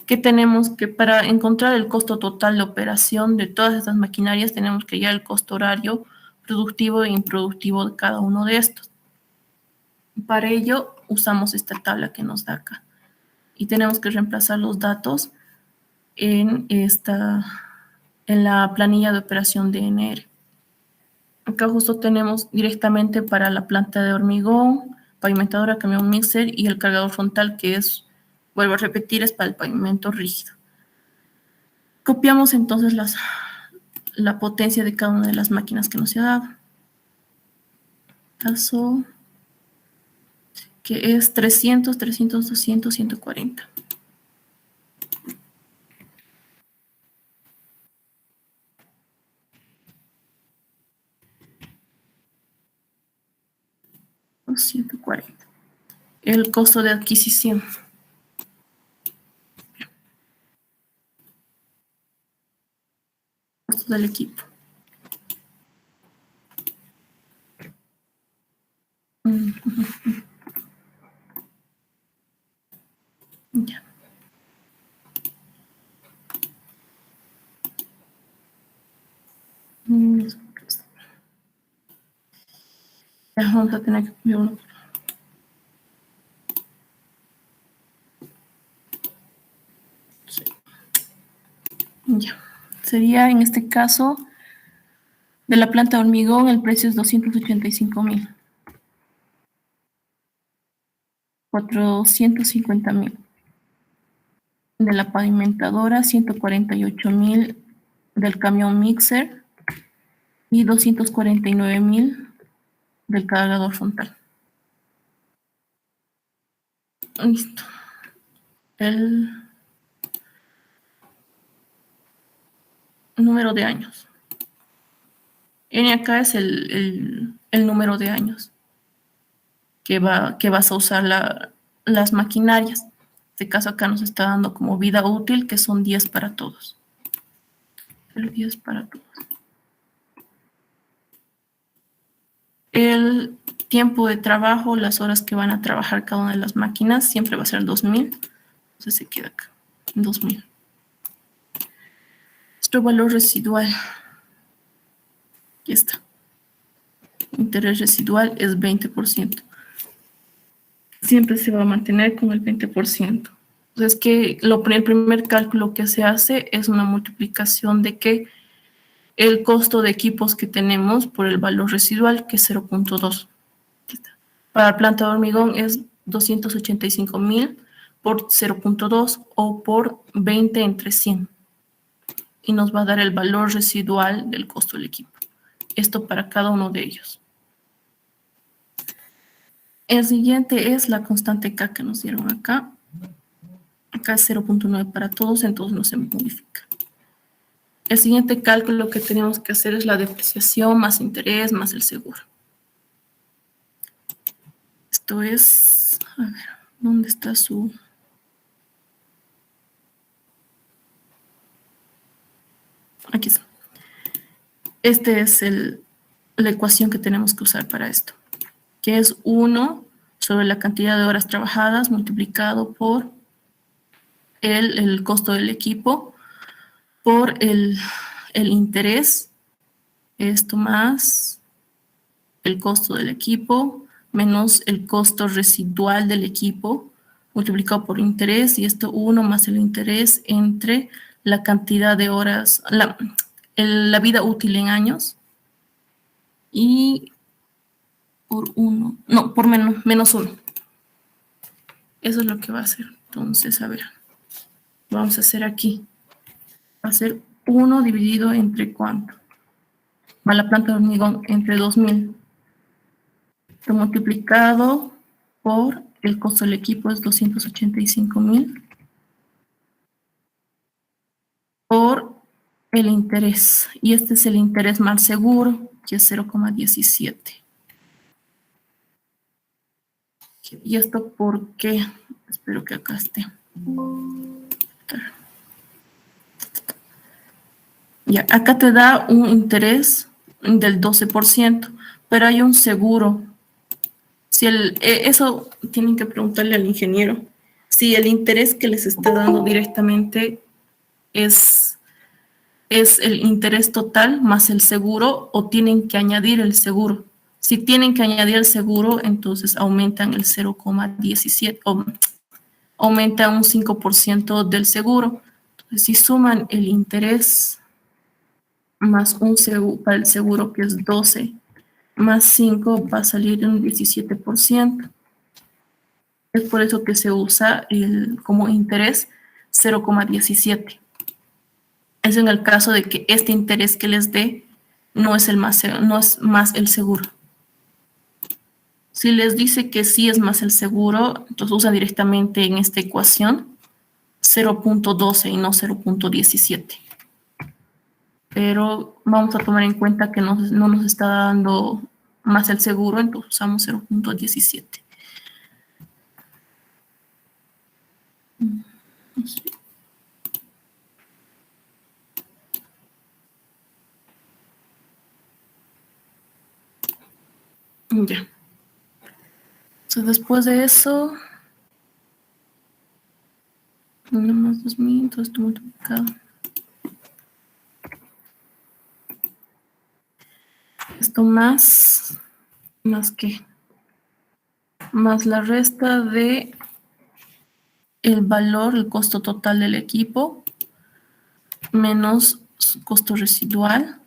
¿Qué tenemos que para encontrar el costo total de operación de todas estas maquinarias? Tenemos que hallar el costo horario productivo e improductivo de cada uno de estos. Para ello usamos esta tabla que nos da acá y tenemos que reemplazar los datos en la planilla de operación de DNR. Acá justo tenemos directamente para la planta de hormigón, pavimentadora, camión mixer y el cargador frontal, que es, vuelvo a repetir, es para el pavimento rígido. Copiamos entonces la potencia de cada una de las máquinas que nos se ha dado. Caso que es 300, 300, 200, 140. O 140. El costo de adquisición. Costo del equipo. Ya. Ya vamos a tener que cambiar uno. Sí. Ya. Sería en este caso de la planta de hormigón el precio es 285.000. 450.000. De la pavimentadora 148.000 del camión mixer y 249.000 del cargador frontal. Listo. El número de años. N acá es el número de años que vas a usar las maquinarias. En este caso acá nos está dando como vida útil, que son 10 para todos. El 10 para todos. El tiempo de trabajo, las horas que van a trabajar cada una de las máquinas, siempre va a ser 2.000. Entonces se queda acá, 2.000. Nuestro valor residual. Aquí está. Interés residual es 20%. Siempre se va a mantener con el 20%. Entonces, el primer cálculo que se hace es una multiplicación de que el costo de equipos que tenemos por el valor residual, que es 0.2. Para la planta de hormigón es 285.000 por 0.2 o por 20 entre 100. Y nos va a dar el valor residual del costo del equipo. Esto para cada uno de ellos. El siguiente es la constante K que nos dieron acá. Acá es 0.9 para todos, entonces no se modifica. El siguiente cálculo que tenemos que hacer es la depreciación más interés más el seguro. Esto es, a ver, ¿dónde está su...? Aquí está. Esta es la ecuación que tenemos que usar para esto, que es 1 sobre la cantidad de horas trabajadas multiplicado por el costo del equipo, por el interés, esto más el costo del equipo, menos el costo residual del equipo, multiplicado por interés, y esto 1 más el interés entre la cantidad de horas, la vida útil en años, y por 1, no, por menos 1. Eso es lo que va a hacer. Entonces, a ver, vamos a hacer aquí. Va a ser 1 dividido entre ¿cuánto? Va la planta de hormigón entre 2000. Esto multiplicado por el costo del equipo es 285.000 por el interés. Y este es el interés mal seguro, que es 0,17. ¿Y esto por qué? Espero que acá esté. Ya, acá te da un interés del 12%, pero hay un seguro. Si eso tienen que preguntarle al ingeniero. Si el interés que les está dando directamente es el interés total más el seguro, o tienen que añadir el seguro. Si tienen que añadir el seguro, entonces aumentan el 0,17 o aumenta un 5% del seguro. Entonces, si suman el interés más un seguro, para el seguro que es 12, más 5 va a salir un 17%. Es por eso que se usa como interés 0,17. Es en el caso de que este interés que les dé no es más el seguro. Si les dice que sí es más el seguro, entonces usa directamente en esta ecuación 0,12 y no 0,17. Pero vamos a tomar en cuenta que no nos está dando más el seguro, entonces usamos 0,17. Ya. Entonces, después de eso, 1 más 2000, todo esto multiplicado. Esto más qué, más la resta de el valor, el costo total del equipo, menos su costo residual.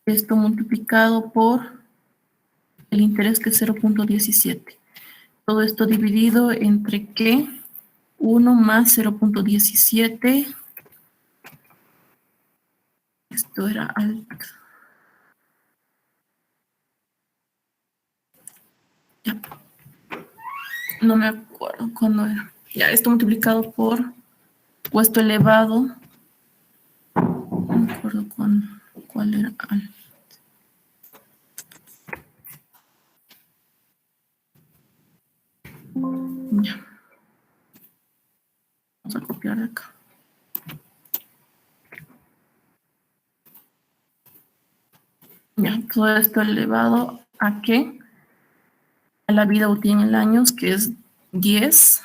Esto multiplicado por el interés, que es 0,17. Todo esto dividido entre ¿qué? 1 más 0,17. Esto era alto. Ya. No me acuerdo cuándo era. Ya, esto multiplicado por puesto elevado. No me acuerdo cuál era. Ya. Vamos a copiar de acá. Ya, todo esto elevado a ¿qué? A la vida útil en años, que es 10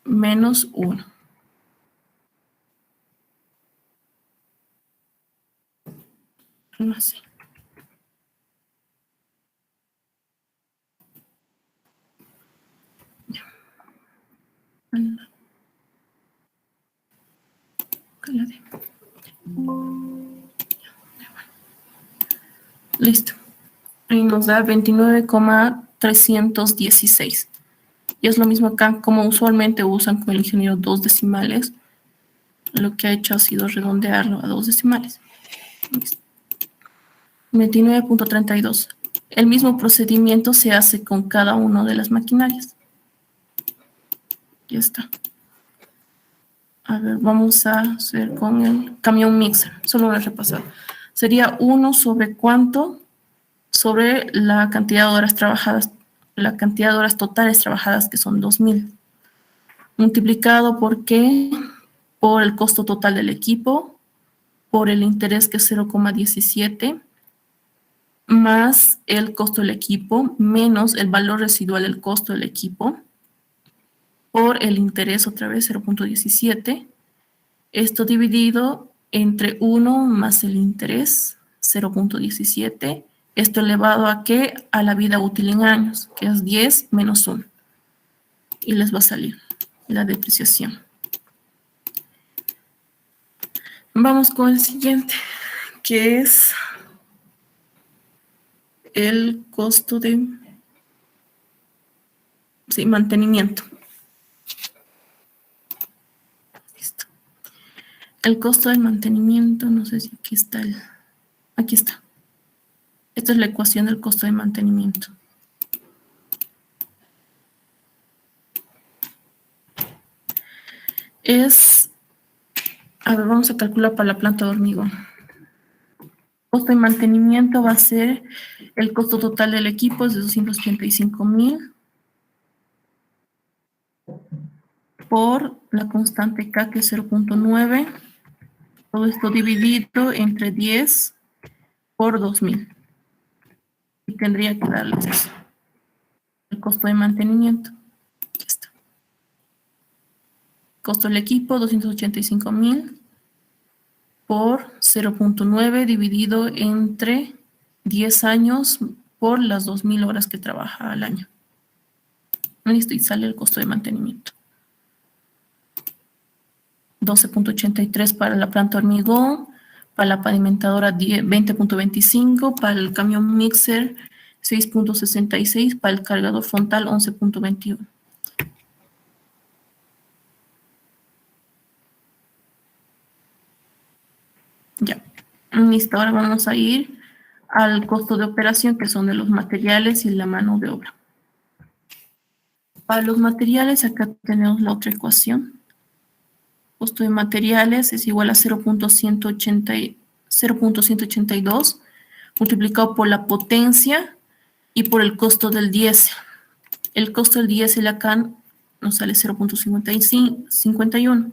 menos 1. Así. Ya. Listo. Y nos da 29,316. Y es lo mismo acá, como usualmente usan con el ingeniero 2 decimales. Lo que ha hecho ha sido redondearlo a 2 decimales. 29,32. El mismo procedimiento se hace con cada una de las maquinarias. Ya está. A ver, vamos a hacer con el camión mixer. Solo voy a repasar. Sería 1 sobre ¿cuánto? Sobre la cantidad de horas trabajadas, la cantidad de horas totales trabajadas, que son 2000. Multiplicado por ¿qué? Por el costo total del equipo, por el interés, que es 0,17, más el costo del equipo, menos el valor residual del costo del equipo, por el interés, otra vez 0,17. Esto dividido entre 1 más el interés, 0,17. Esto elevado a ¿qué? A la vida útil en años, que es 10 menos 1. y les va a salir la depreciación. Vamos con el siguiente, que es el costo de mantenimiento. Listo. El costo del mantenimiento, no sé si aquí está aquí está. Esta es la ecuación del costo de mantenimiento. A ver, vamos a calcular para la planta de hormigón. Costo de mantenimiento va a ser el costo total del equipo, es de 285,000 por la constante K, que es 0.9. Todo esto dividido entre 10 por 2,000. Y tendría que darles eso. El costo de mantenimiento. Aquí está. Costo del equipo, 285,000 por 0.9 dividido entre 10 años por las 2,000 horas que trabaja al año. Listo, y sale el costo de mantenimiento. 12.83 para la planta hormigón, para la pavimentadora 20.25, para el camión mixer 6.66, para el cargador frontal 11.21. Ya, listo, ahora vamos a ir al costo de operación, que son de los materiales y la mano de obra. Para los materiales, acá tenemos la otra ecuación. Costo de materiales es igual a 0.182 multiplicado por la potencia y por el costo del diésel. El costo del diésel acá nos sale 0.51.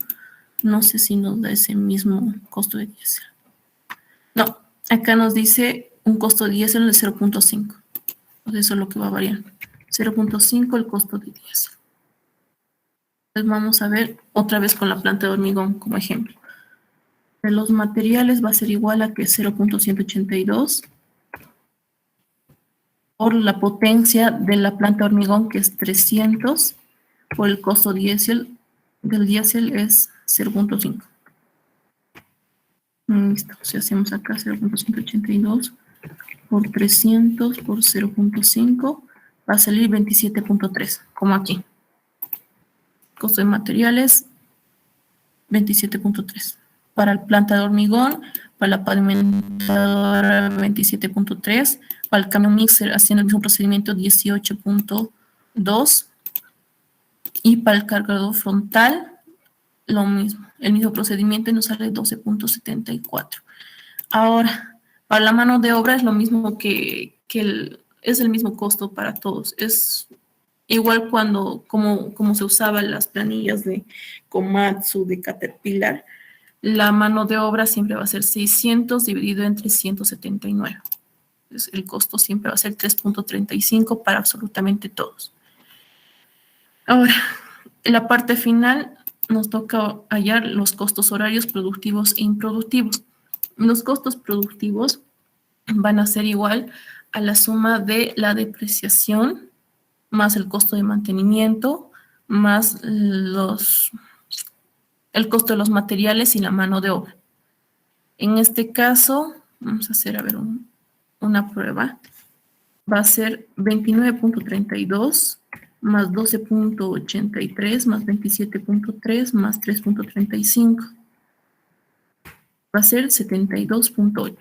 No sé si nos da ese mismo costo de diésel. No, acá nos dice un costo de diésel de 0.5. Entonces eso es lo que va a variar. 0.5 el costo de diésel. Entonces vamos a ver otra vez con la planta de hormigón como ejemplo. De los materiales va a ser igual a que 0.182 por la potencia de la planta de hormigón, que es 300, por el costo diésel del diésel es 0.5. Listo, si hacemos acá 0.182 por 300 por 0.5 va a salir 27.3, como aquí. Costo de materiales 27.3. Para la planta de hormigón, para la pavimentadora 27.3, para el camión mixer haciendo el mismo procedimiento 18.2 y para el cargador frontal lo mismo, el mismo procedimiento y nos sale 12.74. Ahora, para la mano de obra es lo mismo es el mismo costo para todos. Es igual como se usaban las planillas de Komatsu, de Caterpillar, la mano de obra siempre va a ser 600 dividido entre 179. Entonces, el costo siempre va a ser 3.35 para absolutamente todos. Ahora, en la parte final nos toca hallar los costos horarios productivos e improductivos. Los costos productivos van a ser igual a la suma de la depreciación más el costo de mantenimiento, más el costo de los materiales y la mano de obra. En este caso, vamos a hacer, una prueba. Va a ser 29.32 más 12.83 más 27.3 más 3.35. Va a ser 72.8.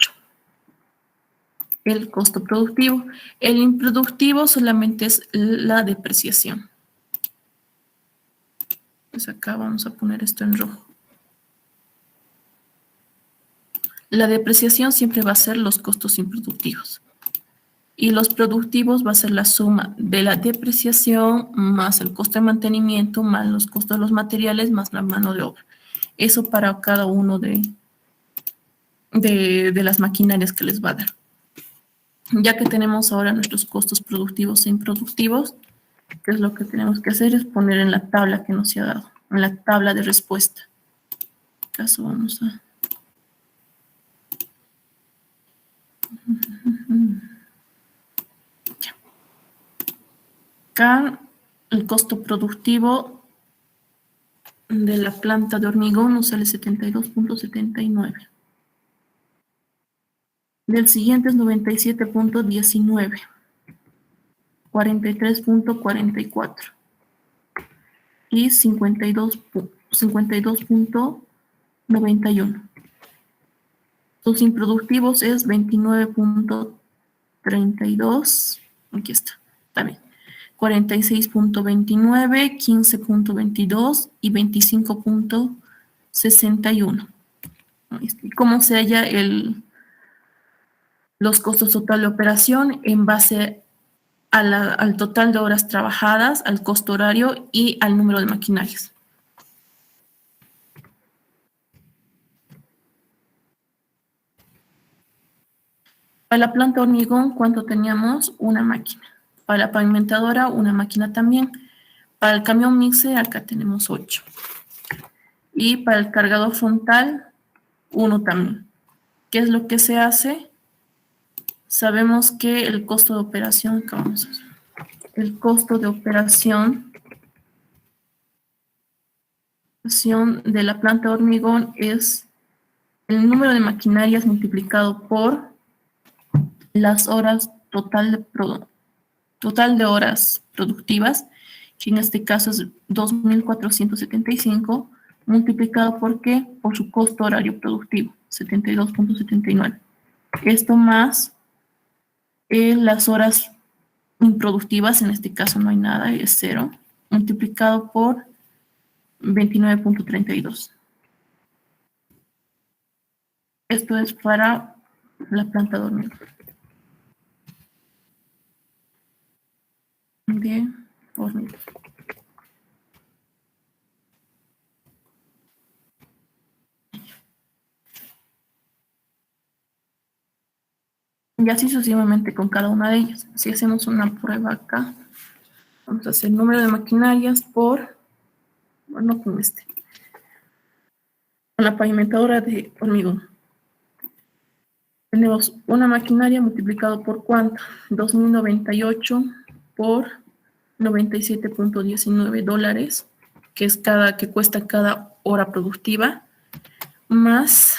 El costo productivo. El improductivo solamente es la depreciación. Pues acá vamos a poner esto en rojo. La depreciación siempre va a ser los costos improductivos. Y los productivos va a ser la suma de la depreciación más el costo de mantenimiento, más los costos de los materiales, más la mano de obra. Eso para cada uno de las maquinarias que les va a dar. Ya que tenemos ahora nuestros costos productivos e improductivos, ¿qué es lo que tenemos que hacer? Es poner en la tabla que nos ha dado, en la tabla de respuesta. En este caso vamos a... Acá el costo productivo de la planta de hormigón nos sale 72.79. Del siguiente es 97.19, 43.44 y 52.91. Los improductivos es 29.32, aquí está, también. 46.29, 15.22 y 25.61. ¿Y cómo se halla los costos total de operación? En base al total de horas trabajadas, al costo horario y al número de maquinarias. Para la planta hormigón, ¿cuánto teníamos? Una máquina. Para la pavimentadora, una máquina también. Para el camión mixer, acá tenemos 8. Y para el cargador frontal, 1 también. ¿Qué es lo que se hace? Sabemos que el costo de operación, acá vamos a ver, el costo de operación de la planta de hormigón es el número de maquinarias multiplicado por las horas total de horas productivas, que en este caso es 2.475, multiplicado por ¿qué? Por su costo horario productivo, 72.79. Esto más las horas improductivas, en este caso no hay nada, es 0, multiplicado por 29.32. Esto es para la planta de hormigón. De hormigón. Y así sucesivamente con cada una de ellas. Si hacemos una prueba acá, vamos a hacer el número de maquinarias por, bueno, con la pavimentadora de hormigón. Tenemos una maquinaria multiplicado por ¿cuánto? 2.098 por 97.19 dólares, que cuesta cada hora productiva, más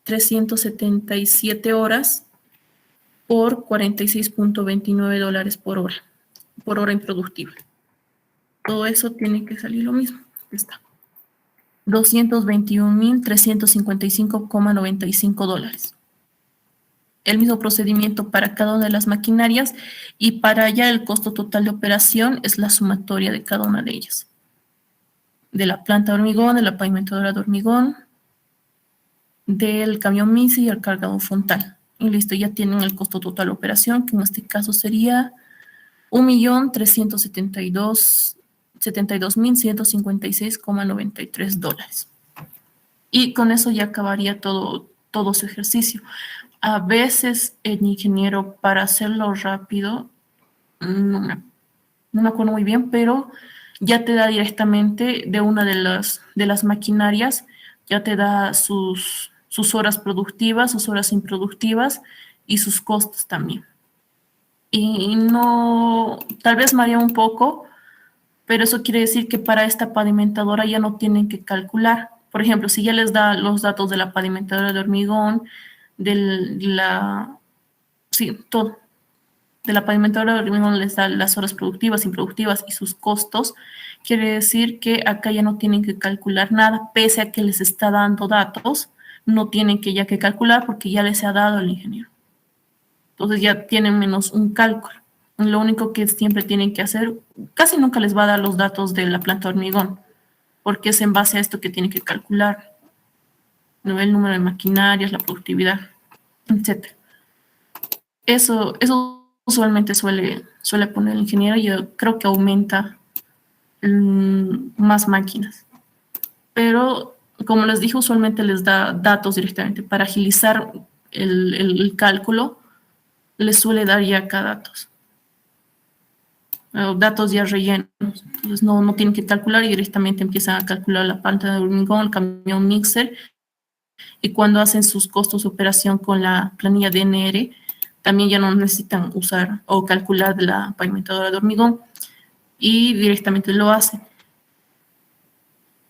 377 horas por 46.29 dólares por hora improductiva. Todo eso tiene que salir lo mismo. Está. 221.355,95 dólares. El mismo procedimiento para cada una de las maquinarias y para allá el costo total de operación es la sumatoria de cada una de ellas. De la planta de hormigón, de la pavimentadora de hormigón, del camión MISI y el cargador frontal. Y listo, ya tienen el costo total de operación, que en este caso sería 1.372.156,93 dólares. Y con eso ya acabaría todo su ejercicio. A veces el ingeniero, para hacerlo rápido, no me acuerdo muy bien, pero ya te da directamente de una de las maquinarias, ya te da sus horas productivas, sus horas improductivas y sus costos también. Y no, tal vez marea un poco, pero eso quiere decir que para esta pavimentadora ya no tienen que calcular. Por ejemplo, si ya les da los datos de la pavimentadora de hormigón, todo. De la pavimentadora de hormigón les da las horas productivas, improductivas y sus costos. Quiere decir que acá ya no tienen que calcular nada, pese a que les está dando datos, no tienen que calcular porque ya les ha dado el ingeniero. Entonces ya tienen menos un cálculo. Lo único que siempre tienen que hacer, casi nunca les va a dar los datos de la planta de hormigón, porque es en base a esto que tienen que calcular, ¿no? El número de maquinarias, la productividad, etc. Eso usualmente suele poner el ingeniero y yo creo que aumenta más máquinas. Pero, como les dije, usualmente les da datos directamente. Para agilizar el cálculo, les suele dar ya acá datos ya rellenos. Entonces no tienen que calcular y directamente empiezan a calcular la planta de hormigón, el camión mixer. Y cuando hacen sus costos de operación con la planilla DNR, también ya no necesitan usar o calcular de la pavimentadora de hormigón. y directamente lo hace.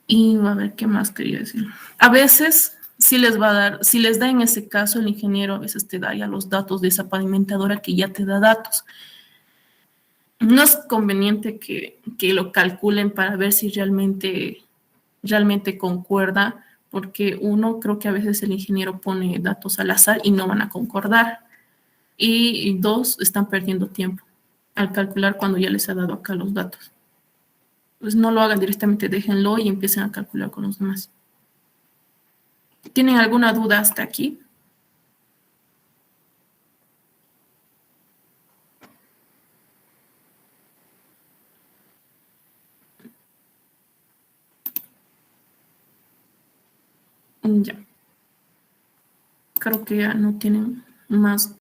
Y a ver, ¿qué más quería decir? A veces sí les va a dar, si les da en ese caso, el ingeniero a veces te da ya los datos de esa pavimentadora que ya te da datos. No es conveniente que lo calculen para ver si realmente concuerda, porque uno, creo que a veces el ingeniero pone datos al azar y no van a concordar. Y dos, están perdiendo tiempo al calcular cuando ya les ha dado acá los datos. Pues no lo hagan directamente, déjenlo y empiecen a calcular con los demás. ¿Tienen alguna duda hasta aquí? Ya. Creo que ya no tienen más